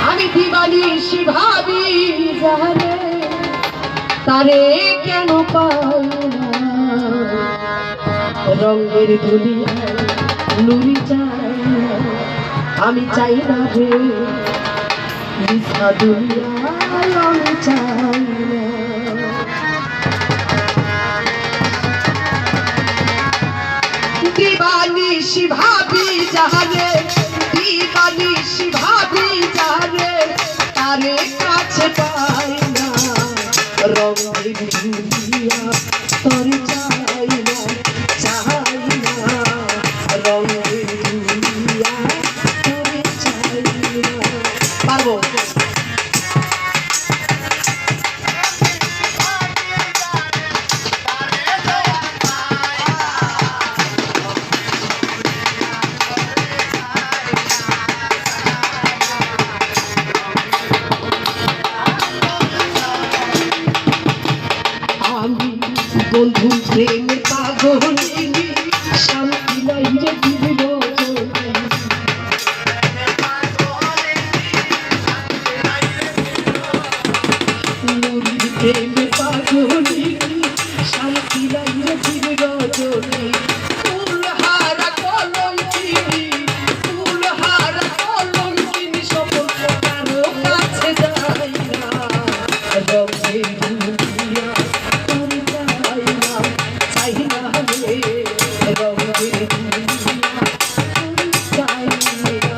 আমি দিবানিশি ভাবি জানে তারে কেন পাই না, রঙের দুনিয়ায় নুরি চাই আমি চাই না রে, মিথ্যা দুনিয়ায় আমি চাই না। দিবানিশি ভাবি জানে, দিবানিশি ভাবি জানে তারে কাছে পাই না, রঙের দুনিয়া তোর চাই না, চাই না, রঙের দুনিয়া তোর চাই না। পারবো বন্ধু প্রেমে পাগল শান্তি নাই রে দিল, প্রেমে পাগল শান্তি নাই রে দিল রজনী, ফুলহারা কলঙ্কিনী, ফুলহারা কলঙ্কিনী সকল কারো কাছে যায় না, রঙের দুনিয়া তোর চাই না, চাই না রে, রঙের দুনিয়া তোর চাই না।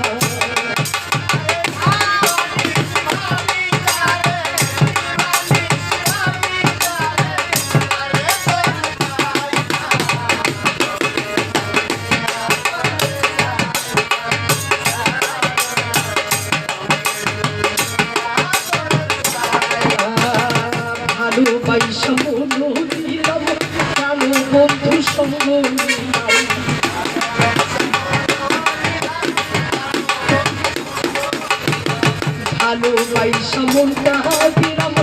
ভালোবাসা মন দিলাম প্রাণ বন্ধু সঙ্গ নিলাম, ভালোবাসা মনটা দিলাম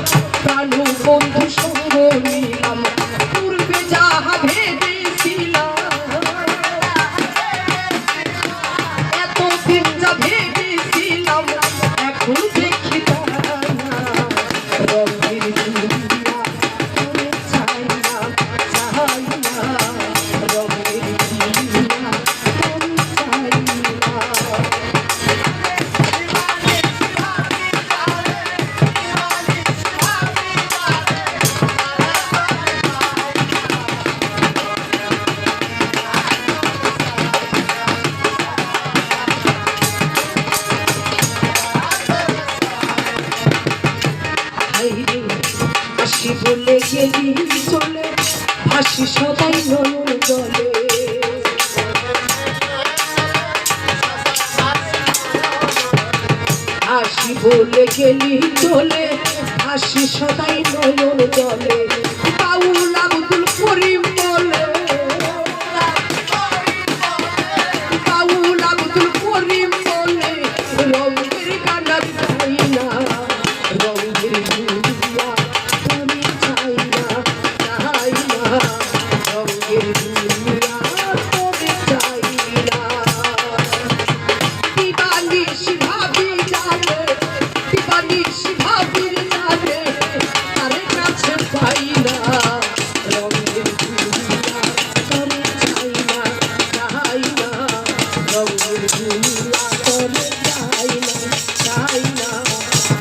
প্রাণ বন্ধু সঙ্গ নিলাম, পূর্বে যাহা ভেবেছিলাম এতদিন যা ভেবেছিলাম এখন দেখি তা না, রঙের দুনিয়া তোর চাই না, চাই না, রঙের দুনিয়া তোর চাই না। হাসি বলে গেলি চলে, হাসি সদাই নয়ন জলে, হাসি বলে গেলি চলে, হাসি সদাই নয়ন জলে, বাউল আব্দুল করিম বলে, বাউল আব্দুল করিম বলে রঙের গানা চাই না, রঙের দুনিয়া তুমি চাই না, চাই না, রঙের দুনিয়া তুমি চাই না। দিবানিশি ভাবি জানে, দিবানিশি ভাবি জানে তারে কাছে পাই না, রঙের দুনিয়া তুমি চাই না, চাই না, রঙের দুনিয়া তুমি চাই না, চাই না,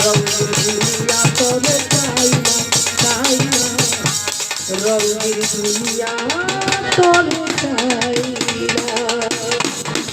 রঙের দুনিয়া তুমি চাই না, চাই না, রঙের দুনিয়া তোর